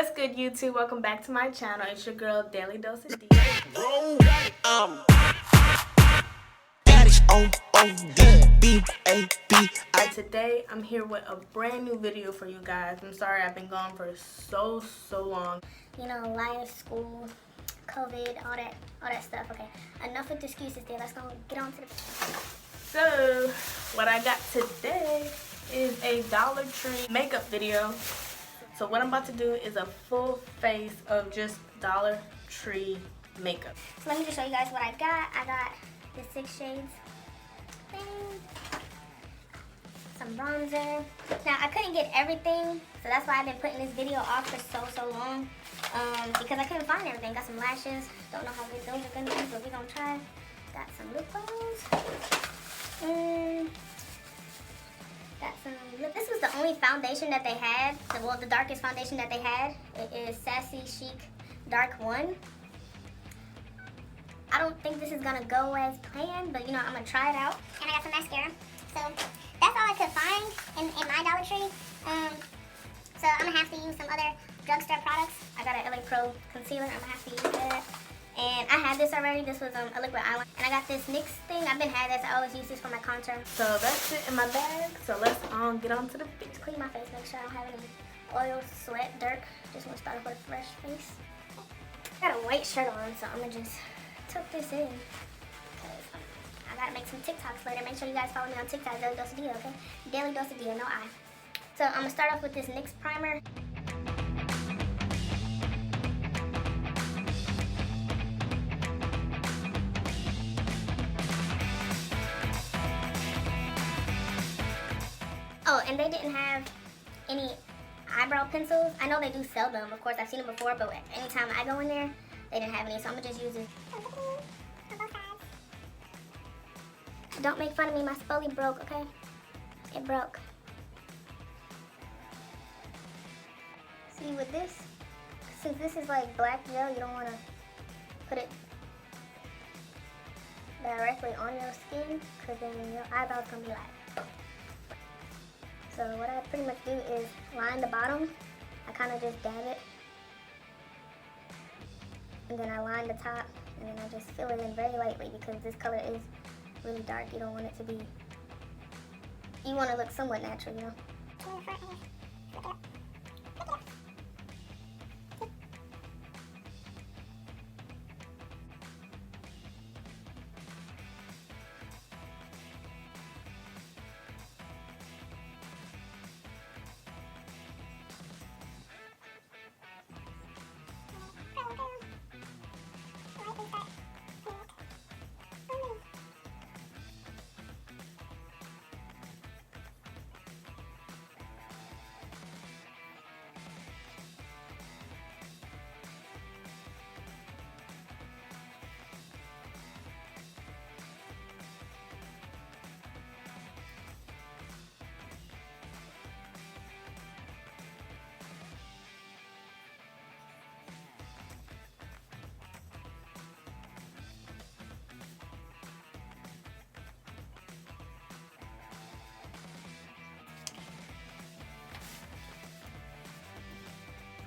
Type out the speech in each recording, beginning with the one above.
What's good, YouTube? Welcome back to my channel. It's your girl, DalyDoseOfDea. And today, I'm here with a brand new video for you guys. I'm sorry I've been gone for so long. You know, life, school, COVID, all that stuff. Okay, enough with excuses there. Let's go get on to the... So, what I got today is a Dollar Tree makeup video. So what I'm about to do is a full face of just Dollar Tree makeup. So let me just show you guys what I got. I got the 6 shades thing, some bronzer. Now I couldn't get everything, so that's why I've been putting this video off for so long. Because I couldn't find everything. Got some lashes. Don't know how good those are gonna be, but we're gonna try. Got some lip balms. Got some lip. This was the only foundation that they had. Well, the darkest foundation that they had. It is Sassy Chic Dark 1. I don't think this is gonna go as planned, but you know, I'm gonna try it out. And I got some mascara. So that's all I could find in my Dollar Tree. So I'm gonna have to use some other drugstore products. I got an LA Pro concealer. I'm gonna have to use that. And I had this already. This was a liquid eyeliner. And I got this NYX thing. I've been had this. I always use this for my contour. So that's it in my bag. So let's get on to the video. Just clean my face. Make sure I don't have any oil, sweat, dirt. Just want to start off with a fresh face. I got a white shirt on, so I'm gonna just tuck this in. Cause I gotta make some TikToks later. Make sure you guys follow me on TikTok, DalyDoseOfDea, okay? DalyDoseOfDea, no I. So I'm gonna start off with this NYX primer. Oh, and they didn't have any eyebrow pencils. I know they do sell them. Of course, I've seen them before, but anytime I go in there, they didn't have any, so I'm gonna just use this. Don't make fun of me. My spoolie broke, okay? It broke. See, with this, since this is like black gel, you don't want to put it directly on your skin, because then your eyebrows gonna be like... So what I pretty much do is line the bottom. I kind of just dab it. And then I line the top. And then I just fill it in very lightly because this color is really dark. You don't want it to be... You want to look somewhat natural, you know?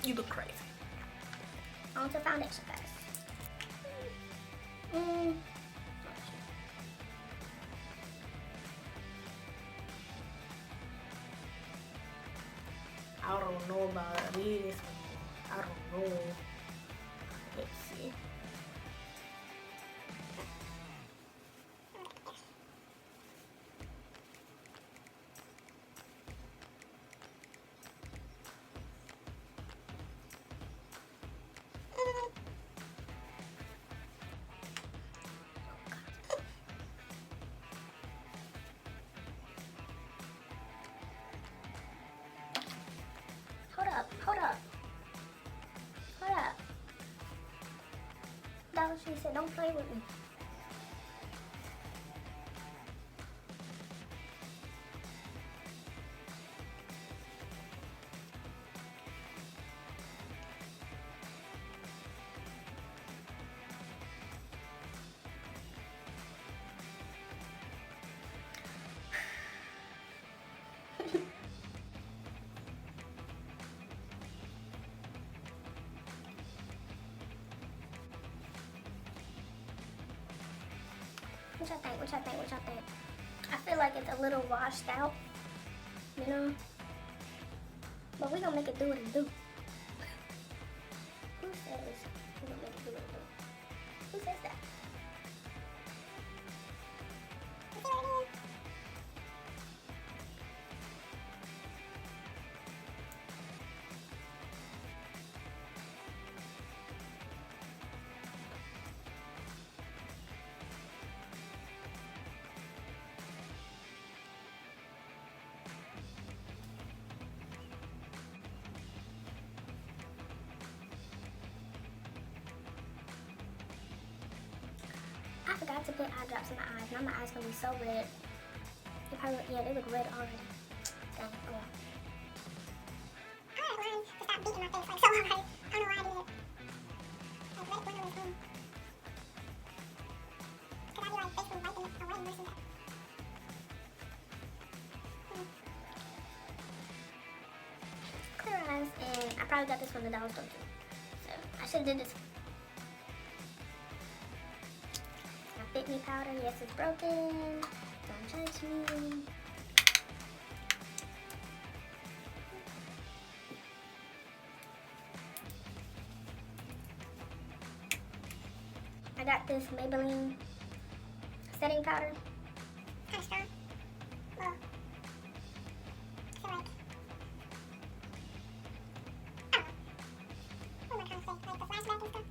You look crazy. On to foundation, guys. I don't know about this. I don't know. Let's see. Hold up. Dollar Tree said, don't play with me. y'all think? What y'all think? What y'all think? I feel like it's a little washed out, you know? But we're gonna make it do what it do. Who says we're gonna make it do what it do? Who says that? You see what I mean? I forgot to put eye drops in my eyes. Now my eyes gonna be so red. They probably, yeah, they look red already. Dang, oh well. I had learned to stop beating my face like so hard. I don't know why I did it. Like, let it blend on its own. Cause I be like basically wiping it away versus that. Clear eyes, and I probably got this from the dollar store too. So I should have did this. Fit me powder, yes, it's broken. Don't judge me. I got this Maybelline setting powder. Kind of strong. Well, I feel like, I don't know. What am I trying to say? Like the flashback and stuff?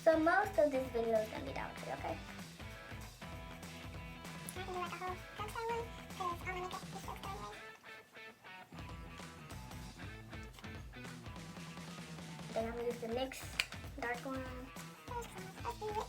So most of this video is gonna be Dollar Tree, okay? I can do like a whole drugstore one, because all my makeup is drugstore anyway. Then I'm gonna use the NYX dark one. Let's do it.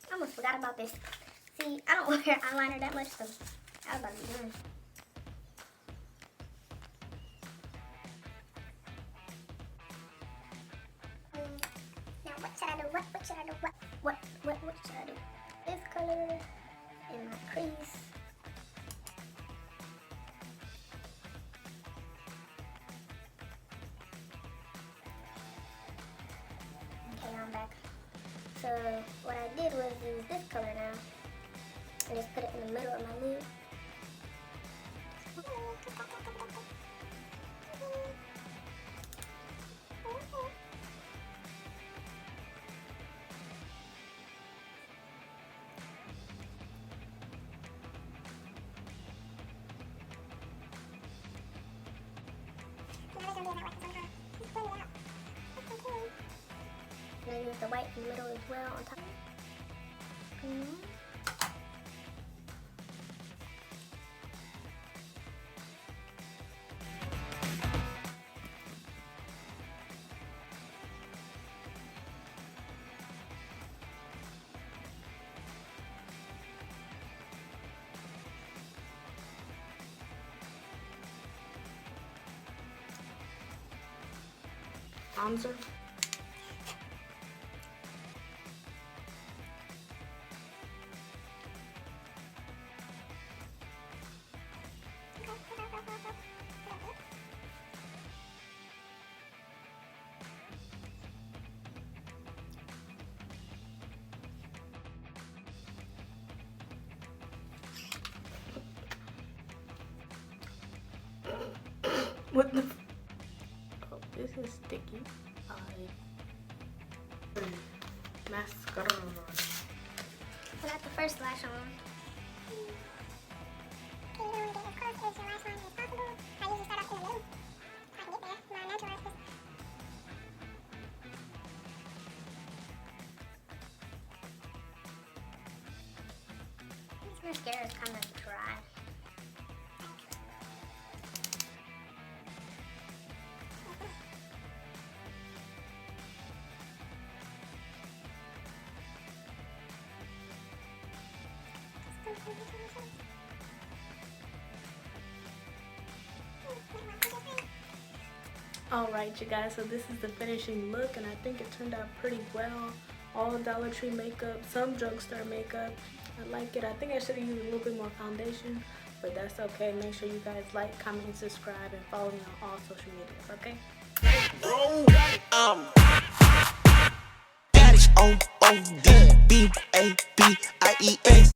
I almost forgot about this. See, I don't wear eyeliner that much, so I was about to be done. Now what should I do? What should I do? What should I do? This color in my crease. Okay, I'm back. So what I did was use this color now and just put it in the middle of my lid. And I use the white in the middle as well on top. Bronzer. What the? Oh, this is sticky. mascara. I got the first lash on. Okay, you want to get as close as your lash line as possible. I usually start off in the middle. I can get there. My natural artist. This mascara is kind of dry. Alright you guys, so this is the finishing look and I think it turned out pretty well. All Dollar Tree makeup, some drugstore makeup. I like it. I think I should have used a little bit more foundation, but that's okay. Make sure you guys like, comment, and subscribe, and follow me on all social medias, okay? DalyDoseOfDea.